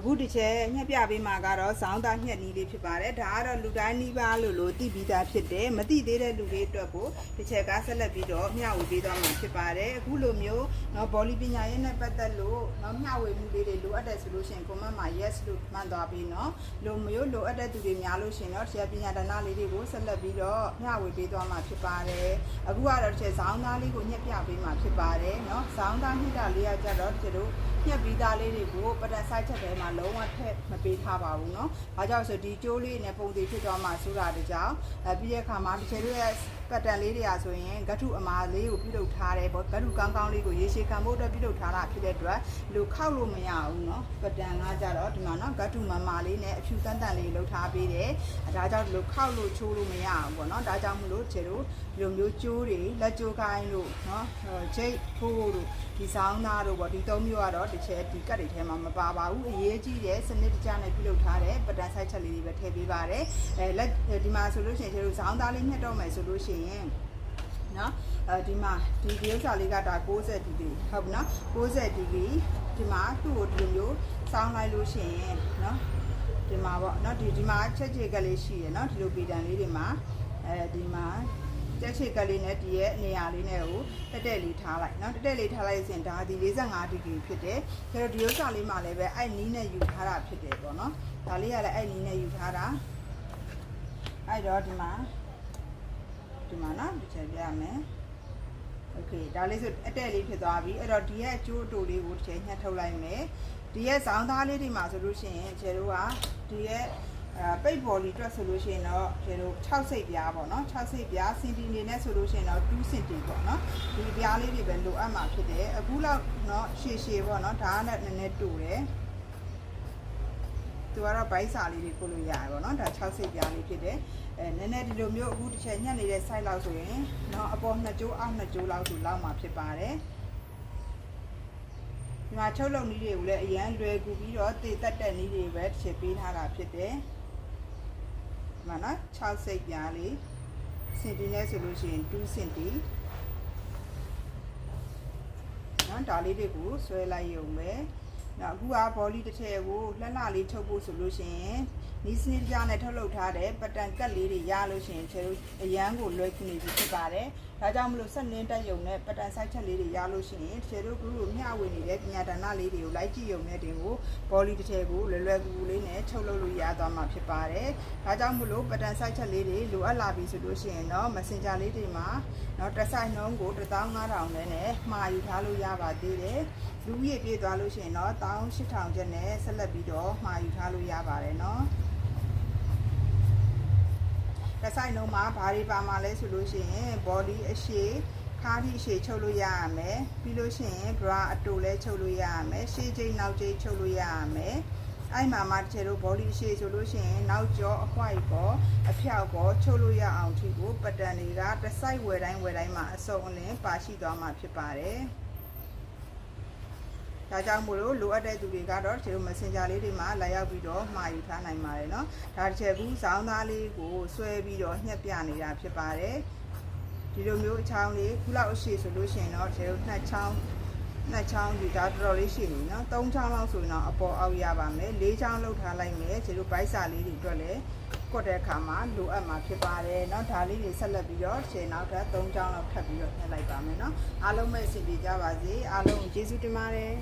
အခုတစ်ချက်ညှက်ပြပေးမှာကတော့ဇောင်းသားညှက်နီးလေးဖြစ်ပါတယ်ဒါကတော့လူတိုင်းနီးပါလို့သိပြီးသားဖြစ်တယ်မသိသေးတဲ့လူတွေအတွက်ကိုတစ်ချက်ကဆက်လက်ပြီးတော့မျှဝေပေးသွားမှာဖြစ်ပါတယ်အခုလိုမျိုးနော်ဘောလီပညာရေးနဲ့ပတ်သက်လို့နော်မျှဝေမှုလေးတွေလိုအပ်တယ်ဆိုလို့ရှိရင် comment မှာ yes လို့မှန်သွားပြီးနော်လိုမျိုးလိုအပ်တဲ့သူတွေများလို့ရှိရင်တော့တစ်ချက်ပညာဒါနလေးတွေကိုဆက်လက်ပြီးတော့မျှဝေပေးသွားမှာဖြစ်ပါတယ်အခုကတော့တစ်ချက်ဇောင်းသားလေးကိုညှက်ပြပေးမှာဖြစ်ပါတယ်နော်ဇောင်းသားညှက်တာလေးကကြတော့ဒီလိုညှက်ပြီးသားလေးတွေကိုပတန်ဆိုင်ချက်ထဲမှာလုံးဝထည့်မပေးထားပါဘူးเนาะ။ဘာကြောင့်ဆိုဒီကျိုးလေးနဲ့ပုံသေးဖြစ်သွားမှဆိုတာတကြောင်ပြီးတဲ့အခါမှာတစ်ချက်ရဲ့ပတ်တန်လေးတွေကဆိုရင်ဂတ်ထုအမာလေးကိုပြုလုပ်ထားတယ်ပေါ့ဂတ်ထုကောင်းကောင်းလေးကိုရေရှည်ခံဖို့အတွက်ပြုလုပ်ထားတာဖြစ်တဲ့အတွက်လူခောက်လို့မရဘူးเนาะပတ်တန်ကကြတော့ဒီမှာเนาะဂတ်ထုမမာလေးနဲ့အဖြူတန်တန်လေးလုပ်ထားပေးတယ်ဒါကြောင့်လူခောက်လို့ချိုးလို့မရဘူးပေါ့เนาะဒါကြောင့်မလို့ခြေတို့ဒီလိုမျိုးကျိုးတွေလက်ကျိုးကိုင်းလို့เนาะဂျိတ်ဖိုးတို့ဒီဆောင်သားတို့ပေါ့ဒီသုံးမျိုးကတော့တစ်ချက်ဒီကတ်တွေထဲမှာမပါပါဘူးအရေးကြီးတဲ့စနစ်တကျနဲ့ပြုလုပ်ထားတဲ့ပတန်ဆိုင်ချက်လေးတွေပဲထည့်ပေးပါတယ်လက်ဒီမှာဆိုလို့ရှိရင်ကျတို့ဇောင်းသားလေးညှက်တော့မယ်ဆိုလို့ရှိရင်နော်ဒီမှာဒီဥစ္စာလေးကဒါ60ဒီဂရီဟုတ်နော်60ဒီဂရီဒီမှာသူ့ကိုဒီလိုမျိုးစောင်းလိုက်လို့ရှိရင်နော်ဒီမှာပေါ့နော်ဒီမှာချက်ချေကလေးရှိရယ်နော်ဒီလိုပီတန်လေးတွေမှာဒီမှာတက်ချေကလေးနဲ့ဒီရဲ့နေရာလေးနဲ့ကိုတက်တက်လေးထားလိုက်เนาะတက်တက်လေးထားလိုက်ရင်ဒါဒီ45ဒီဂရီဖြစ်တယ်ဒါတော့ဒီဥစ္စာလေးမှာလည်းပဲအဲ့နီးနဲ့ယူထားတာဖြစ်တယ်ပေါ့เนาะဒါလေးကလည်းအဲ့နီးနဲ့ယူထားတာအဲ့တော့ဒီမှာเนาะတစ်ချက်ပြရမယ်โอเคဒါလေးဆိုအတက်လေးဖြစ်သွားပြီအဲ့တော့ဒီရဲ့ကျိုးအတူလေးကိုတစ်ချက်ညှက်ထုတ်လိုက်မယ်ဒီရဲ့ဇောင်းသားလေးတွေမှာဆိုလို့ရှိရင်ကျတို့ကဒီရဲ့ပိတ်ဘော်လီတွက်ဆိုလို့ရှိရင်တော့ကျတို့6စိတ်ပြားပေါ့နော်6စိတ်ပြားစင်တီနေနဲ့ဆိုလို့ရှိရင်တော့2စင်တီပေါ့နော်ဒီပြားလေးတွေပဲလိုအပ်မှာဖြစ်တယ်အခုလောက်เนาะရှည်ရှည်ပေါ့နော်ဒါကလည်းနည်းနည်းတူတယ်သူကတော့ဘိုက်စာလေးတွေပို့လို့ရတယ်ပေါ့နော်ဒါ6စိတ်ပြားလေးဖြစ်တယ်နည်းနည်းဒီလိုမျိုးအခုတစ်ချက်ညှက်နေတဲ့ site လောက်ဆိုရင်เนาะအပေါ်2ကြိုးအောက်2ကြိုးလောက်ဆိုလောက်မှာဖြစ်ပါတယ်ဒီမှာချုပ်လုံနည်းတွေကိုလည်းအရန်လွယ်ကူပြီးတော့တည်တက်တဲ့နည်းတွေပဲတစ်ချက်ပေးထားတာဖြစ်တယ်မနော်6စိတ်ပြားလေးစင်တီနဲ့ဆိုလို့ရှိရင်2စင်တီနော်ဒါလေးတွေကိုဆွဲလိုက်ရုံပဲနောက်အခုကဘောလီတစ်ထည်ကိုလှလှလေးချုပ်ဖို့ဆိုလို့ရှိရင်နီးစနစ်ပြားနဲ့ထုတ်လုပ်ထားတဲ့ပတန်ကတ်လေးတွေရလို့ရှိရင်ကျတို့အရန်ကိုလွယ်ကူနေပြီဖြစ်ပါတယ်ဒါကြောင့်မလို့ဆက်နင်းတက်ရုံနဲ့ပတန်ဆိုင်ချက်လေးတွေရလို့ရှိရင်ကျတို့ကမျှဝေနေတဲ့ပညာဒါနလေးတွေကိုလိုက်ကြည့်ရုံနဲ့တင်ကိုဘောလီတစ်ထည်ကိုလွယ်လွယ်ကူကူလေးနဲ့ချုပ်လုပ်လို့ရသွားမှာဖြစ်ပါတယ်ဒါကြောင့်မလို့ပတန်ဆိုင်ချက်လေးတွေလိုအပ်လာပြီဆိုလို့ရှိရင်တော့ Messenger လေးတွေမှာတော့တစ်ဆိုင်နှုန်းကို15000နဲ့မှာယူထားလို့ရပါသေးတယ်လူကြီးပြေးသွားလို့ရှိရင်တော့18000ကျပ်နဲ့ဆက်လက်ပြီးတော့မှာယူထားလို့ရပါတယ်နော်တစ်ဆိုင်လုံးမှာဘာတွေပါမှာလဲဆိုလို့ရှိရင် body အရှိခါးဒီအရှိချုပ်လို့ရရမယ်ပြီးလို့ရှိရင် bra အတူလဲချုပ်လို့ရရမယ်ရှေ့ကျိတ်နောက်ကျိတ်ချုပ်လို့ရရမယ်အဲ့မှာမှတစ်ချက်တို့ body အရှိဆိုလို့ရှိရင်နောက်ကျောအခွိုက်ပေါ်အဖျောက်ပေါ်ချုပ်လို့ရအောင်ဒီကိုပတန်တွေကတစ်ဆိုင်ဝယ်တိုင်းမှာအစုံအလင်ပါရှိသွားမှာဖြစ်ပါတယ်ဒါကြောင့်မို့လို့လိုအပ်တဲ့သူတွေကတော့ဒီလို Messenger လေးတွေမှာလာရောက်ပြီးတော့မှာယူထားနိုင်ပါတယ်เนาะဒါတစ်ချက်ဘူးဇောင်းသားလေးကိုဆွဲပြီးတော့ညှက်ပြနေတာဖြစ်ပါတယ်ဒီလိုမျိုးအချောင်းလေးခုလောက်အရှိဆိုလို့ရှိရင်တော့ဒီလိုနှစ်ချောင်းဒီဒါတော်တော်လေးရှိနေเนาะ3ချောင်းလောက်ဆိုရင်တော့အပေါ်အောက်ရပါမယ်4ချောင်းလောက်ထားလိုက်မယ်ဒီလိုဘိုက်စာလေးတွေအတွက်လည်းကွက်တဲ့အခါမှာလိုအပ်မှာဖြစ်ပါတယ်เนาะဒါလေးတွေဆက်လက်ပြီးတော့ရှယ်နောက်ထပ်3ချောင်းလောက်ထပ်ပြီးတော့ညှက်လိုက်ပါမယ်เนาะအားလုံးပဲအဆင်ပြေကြပါစေအားလုံးကျေးဇူးတင်ပါတယ်